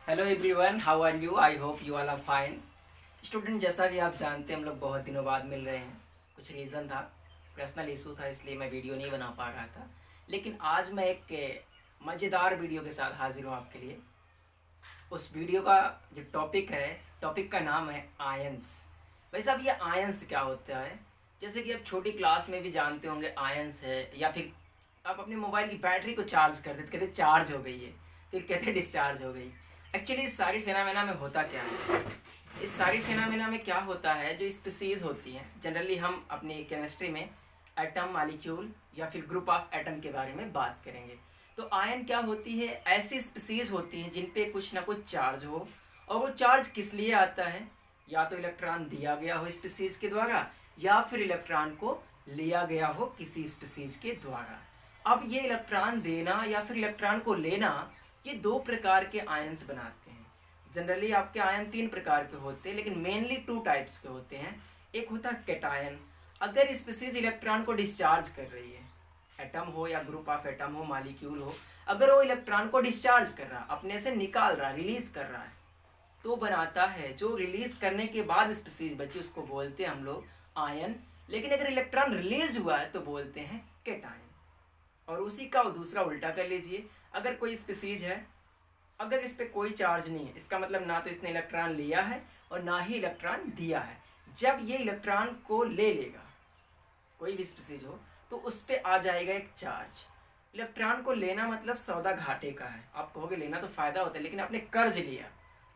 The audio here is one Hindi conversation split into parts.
Hello everyone, how are you? I hope you all are fine. Student, जैसा कि आप जानते हैं हम लोग बहुत दिनों बाद मिल रहे हैं। कुछ रीज़न था, पर्सनल इशू था, इसलिए मैं वीडियो नहीं बना पा रहा था। लेकिन आज मैं एक मज़ेदार वीडियो के साथ हाजिर हूँ आपके लिए। उस वीडियो का जो टॉपिक है, टॉपिक का नाम है आयंस। वैसे अब ये आयंस क्या होता है? जैसे कि आप छोटी क्लास में भी जानते होंगे आयंस है, या फिर आप अपने मोबाइल की बैटरी को चार्ज करते तो कहते चार्ज हो गई है, फिर कहते डिस्चार्ज हो गई। एक्चुअली इस सारी फिनोमेना में होता क्या है? इस सारी फिनोमेना में क्या होता है, जो स्पीसीज होती हैं, जनरली हम अपनी केमिस्ट्री में एटम, मॉलिक्यूल या फिर ग्रुप ऑफ एटम के बारे में बात करेंगे। तो आयन क्या होती है? ऐसी स्पीसीज होती हैं जिन पे कुछ ना कुछ चार्ज हो, और वो चार्ज किस लिए आता है? या तो इलेक्ट्रॉन दिया गया हो स्पीसीज के द्वारा, या फिर इलेक्ट्रॉन को लिया गया हो किसी स्पीसीज के द्वारा। अब ये इलेक्ट्रॉन देना या फिर इलेक्ट्रॉन को लेना, ये दो प्रकार के आयंस बनाते हैं। जनरली आपके आयन तीन प्रकार के होते हैं, लेकिन मेनली टू टाइप्स के होते हैं। एक होता है कैटायन। अगर स्पीसीज इलेक्ट्रॉन को डिस्चार्ज कर रही है, एटम हो या ग्रुप ऑफ एटम हो, मॉलिक्यूल हो, अगर वो इलेक्ट्रॉन को डिस्चार्ज कर रहा, अपने से निकाल रहा, रिलीज कर रहा है, तो बनाता है जो रिलीज करने के बाद स्पीसीज बची, उसको बोलते हैं हम लोग आयन। लेकिन अगर इलेक्ट्रॉन रिलीज हुआ है तो बोलते हैं कैटायन। और उसी का दूसरा उल्टा कर लीजिए। अगर कोई स्पीसीज है, अगर इस पर कोई चार्ज नहीं है, इसका मतलब ना तो इसने इलेक्ट्रॉन लिया है और ना ही इलेक्ट्रॉन दिया है। जब ये इलेक्ट्रॉन को ले लेगा, कोई भी स्पीसीज हो, तो उस पर आ जाएगा एक चार्ज। इलेक्ट्रॉन को लेना मतलब सौदा घाटे का है। आप कहोगे लेना तो फायदा होता है, लेकिन आपने कर्ज लिया,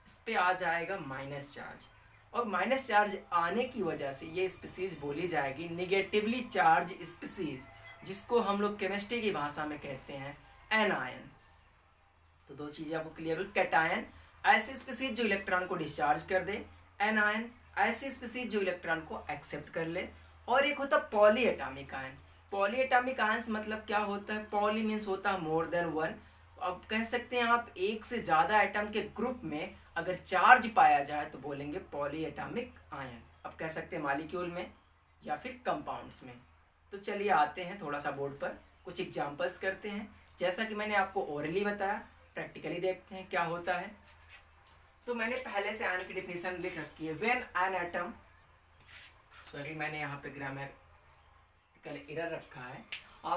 इस पर आ जाएगा माइनस चार्ज। और माइनस चार्ज आने की वजह से ये स्पीसीज बोली जाएगी निगेटिवली चार्ज स्पीसीज, जिसको हम लोग केमिस्ट्री की भाषा में कहते हैं एनायन। तो दो चीजें आपको क्लियर हुई। कैटायन ऐसी स्पीसीज जो इलेक्ट्रॉन को डिस्चार्ज कर दे, एनायन ऐसी स्पीसीज जो इलेक्ट्रॉन को एक्सेप्ट कर ले। और एक होता poly atomic ion. Poly atomic ions मतलब क्या होता है? पॉली मीन्स होता है मोर देन वन। अब कह सकते हैं आप एक से ज्यादा एटम के ग्रुप में अगर चार्ज पाया जाए तो बोलेंगे पॉली एटॉमिक आयन। अब कह सकते हैं मॉलिक्यूल में या फिर कंपाउंड्स में। तो चलिए आते हैं थोड़ा सा बोर्ड पर, कुछ एग्जांपल्स करते हैं। जैसा कि मैंने आपको ओरली बताया, प्रैक्टिकली देखते हैं क्या होता है। तो मैंने पहले से आयन की डेफिनेशन लिख रखी है। व्हेन एन एटम, सॉरी मैंने यहाँ पे ग्रामेटिकल एरर रखा है।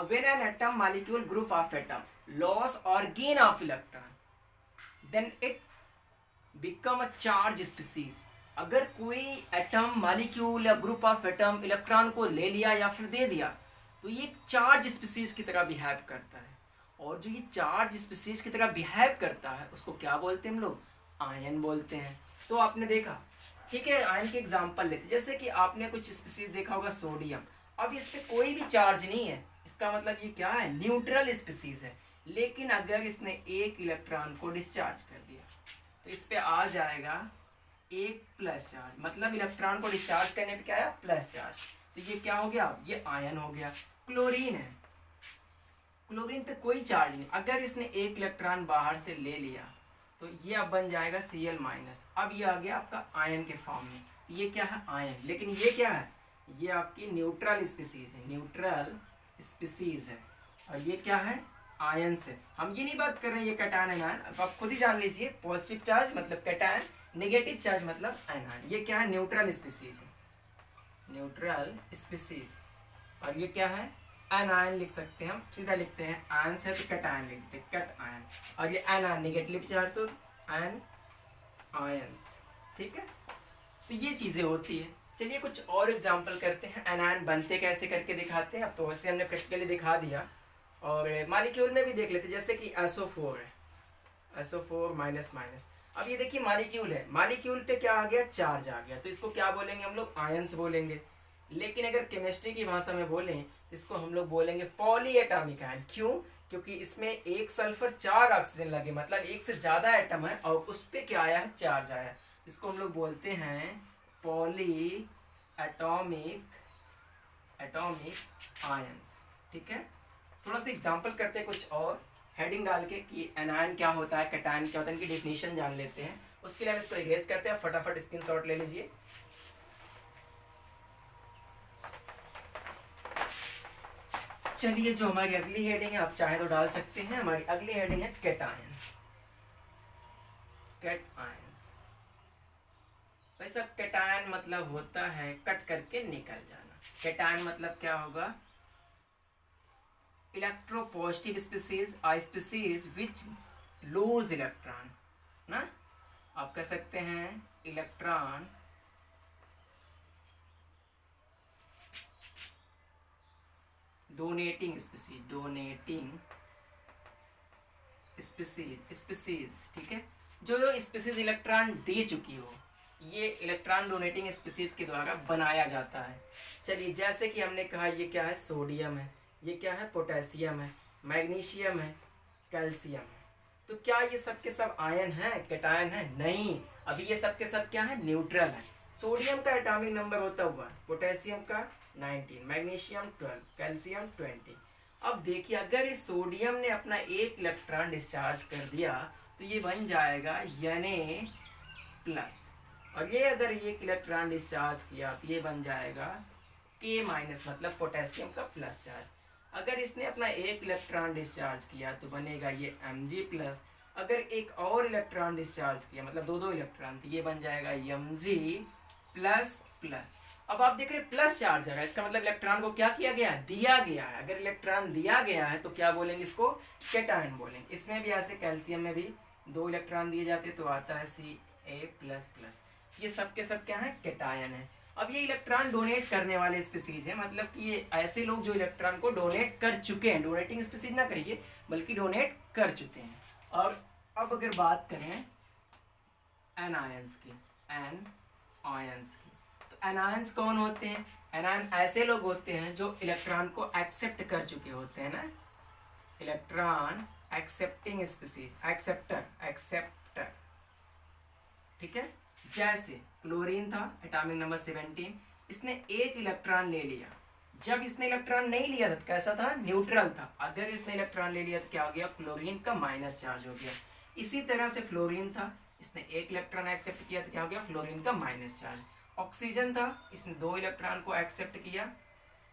When an atom, molecule, group of atom loss और gain of electron, then it become a charge species. अगर कोई एटम, मॉलिक्यूल या ग्रुप ऑफ एटम इलेक्ट्रॉन को ले लिया या फिर दे दिया, तो ये चार्ज स्पीसीज की तरह बिहेव करता है। और जो ये चार्ज स्पीसीज की तरह बिहेव करता है उसको क्या बोलते हैं हम लोग? आयन बोलते हैं। तो आपने देखा, ठीक है, आयन के एग्जांपल लेते, जैसे कि आपने कुछ स्पीसीज देखा होगा सोडियम। अब इस पे कोई भी चार्ज नहीं है, इसका मतलब ये क्या है? न्यूट्रल स्पीसीज है। लेकिन अगर इसने एक इलेक्ट्रॉन को डिस्चार्ज कर दिया तो इस पे आ जाएगा एक प्लस चार्ज, मतलब इलेक्ट्रॉन को डिस्चार्ज करने पे क्या आया? Plus charge. तो ये क्या हो गया? ये आयन हो गया। क्लोरीन है, क्लोरीन पे कोई चार्ज नहीं, अगर इसने एक इलेक्ट्रॉन बाहर से ले लिया तो ये अब बन जाएगा Cl माइनस। अब ये आ गया आपका आयन के फॉर्म में। ये क्या है? आयन। लेकिन ये क्या है? ये आपकी न्यूट्रल स्पीसीज है, न्यूट्रल स्पीसीज है। और ये क्या है? आयन से। हम ये नहीं बात कर रहे हैं ये कैटायन एनायन, अब आप खुद ही जान लीजिए। पॉजिटिव चार्ज मतलब कैटायन, नेगेटिव चार्ज मतलब एनायन। ये क्या है? न्यूट्रल स्पीसीज है, न्यूट्रल स्पीसीज। और ये क्या है? एनायन लिख सकते हैं हम, सीधा लिखते हैं आयन से तो कैटायन लिखते हैं, कैट आयन। और ये एनायन नेगेटिव चार्ज तो एन आयंस। ठीक है, तो ये चीजें होती है। चलिए कुछ और एग्जांपल करते हैं, एनायन बनते कैसे करके दिखाते हैं। अब तो वैसे हमने प्रैक्टिकली दिखा दिया, और मॉलिक्यूल में भी देख लेते, जैसे कि SO4 है, SO4 माइनस माइनस। अब ये देखिए मॉलिक्यूल है, मॉलिक्यूल पे क्या आ गया? चार्ज आ गया, तो इसको क्या बोलेंगे हम लोग? आयंस बोलेंगे। लेकिन अगर केमिस्ट्री की भाषा में बोलें, इसको हम लोग बोलेंगे पॉली एटॉमिक आयन। क्यों? क्योंकि इसमें एक सल्फर, चार ऑक्सीजन लगे, मतलब एक से ज्यादा एटम है और उस पर क्या आया है? चार्ज आया। इसको हम लोग बोलते हैं पॉली एटॉमिक आयंस। ठीक है, थोड़ा सा एग्जांपल करते हैं कुछ और, हेडिंग डाल के कि एनायन क्या होता है, कैटायन क्या होता है, इनकी डेफिनेशन जान लेते हैं। उसके लिए हम इसको इरेज करते हैं, फटाफट स्क्रीनशॉट ले लीजिए। चलिए, जो हमारी अगली हेडिंग है, आप चाहे तो डाल सकते हैं। हमारी अगली हेडिंग है कैटायन। कैटायंस। वैसा कैटायन मतलब होता है कट करके निकल जाना। कैटायन मतलब क्या होगा? Electropositive species, a species which lose electron ना। आप कह सकते हैं electron donating species, donating species, ठीक है, जो स्पीसीज इलेक्ट्रॉन दे चुकी हो, ये इलेक्ट्रॉन डोनेटिंग स्पीसीज के द्वारा बनाया जाता है। चलिए, जैसे कि हमने कहा ये क्या है? सोडियम है, ये क्या है? पोटेशियम है, मैग्नीशियम है, कैल्शियम है। तो क्या ये सब के सब आयन है, कैटायन है? नहीं, अभी ये सब के सब क्या है? न्यूट्रल है। सोडियम का एटॉमिक नंबर होता हुआ, पोटेशियम का 19, मैग्नीशियम 12, कैल्शियम 20। अब देखिए, अगर इस सोडियम ने अपना एक इलेक्ट्रॉन डिस्चार्ज कर दिया तो ये बन जाएगा Na+, और ये अगर एक इलेक्ट्रॉन डिस्चार्ज किया तो ये बन जाएगा K-, मतलब पोटेशियम का प्लस चार्ज। अगर इसने अपना एक इलेक्ट्रॉन डिस्चार्ज किया तो बनेगा ये Mg+। अगर एक और इलेक्ट्रॉन डिस्चार्ज किया, मतलब दो इलेक्ट्रॉन, तो ये बन जाएगा Mg++। अब आप देख रहे हैं प्लस चार्ज है, इसका मतलब इलेक्ट्रॉन को क्या किया गया? दिया गया है। अगर इलेक्ट्रॉन दिया गया है तो क्या बोलेंगे? इसको कैटायन बोलेंगे। इसमें भी ऐसे कैल्शियम में भी 2 इलेक्ट्रॉन दिए जाते तो आता है Ca++। ये सब के सब क्या है? कैटायन है। अब ये इलेक्ट्रॉन डोनेट करने वाले स्पीसीज है, मतलब कि ये ऐसे लोग जो इलेक्ट्रॉन को डोनेट कर चुके हैं। डोनेटिंग स्पीसीज ना करिए, बल्कि डोनेट कर चुके हैं। और अब अगर बात करें एनायंस की, एनायंस की, तो एनायंस कौन होते हैं? एनायन ऐसे लोग होते हैं जो इलेक्ट्रॉन को एक्सेप्ट कर चुके होते हैं ना, इलेक्ट्रॉन एक्सेप्टिंग स्पीसीज, एक्सेप्टर, ठीक है। जैसे क्लोरीन था, एटॉमिक नंबर 17, इसने एक इलेक्ट्रॉन ले लिया। जब इसने इलेक्ट्रॉन नहीं लिया था तो कैसा था? न्यूट्रल था। अगर इसने इलेक्ट्रॉन ले लिया तो क्या हो गया? क्लोरीन का माइनस चार्ज हो गया। इसी तरह से फ्लोरीन था, इसने एक इलेक्ट्रॉन एक्सेप्ट किया तो क्या हो गया? फ्लोरीन का माइनस चार्ज। ऑक्सीजन था, इसने 2 इलेक्ट्रॉन को एक्सेप्ट किया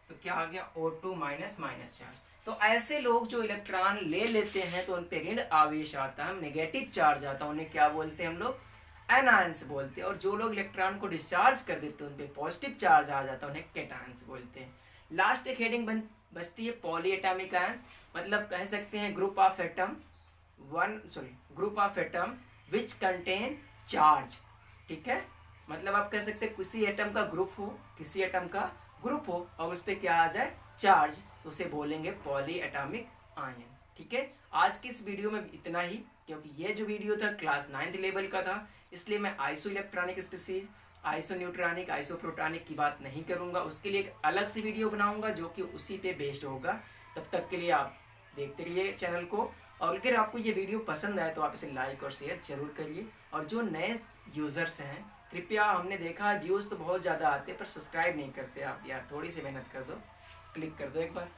तो क्या आ गया? O2- minus charge. तो ऐसे लोग जो इलेक्ट्रॉन ले लेते हैं तो उन पे ऋण आवेश आता है, नेगेटिव चार्ज आता है, उन्हें क्या बोलते हैं हम लोग? एनायंस बोलते हैं। और जो लोग इलेक्ट्रॉन को डिस्चार्ज कर देते हैं उन पे पॉजिटिव चार्ज आ जाता है, उन्हें कैटायंस बोलते हैं। लास्ट एक हेडिंग बचती है पॉली एटॉमिक आयंस, मतलब कह सकते हैं group of atom which contain charge, ठीक है। मतलब आप कह सकते हैं किसी एटम का ग्रुप हो, किसी एटम का ग्रुप हो और उस पर क्या आ जाए? चार्ज, तो उसे बोलेंगे पॉली एटॉमिक आयन, ठीक है। आज की इस वीडियो में इतना ही, क्योंकि ये जो वीडियो था क्लास 9th लेवल का था, इसलिए मैं isoelectronic species, isoneutronic, isoprotonic की बात नहीं करूंगा। उसके लिए एक अलग से वीडियो बनाऊंगा जो कि उसी पे बेस्ड होगा। तब तक के लिए आप देखते रहिए चैनल को, और अगर आपको ये वीडियो पसंद आए तो आप इसे लाइक और शेयर जरूर करिए। और जो नए यूजर्स हैं, कृपया, हमने देखा है व्यूज़ तो बहुत ज़्यादा आते हैं पर सब्सक्राइब नहीं करते आप यार, थोड़ी सी मेहनत कर दो, क्लिक कर दो एक बार।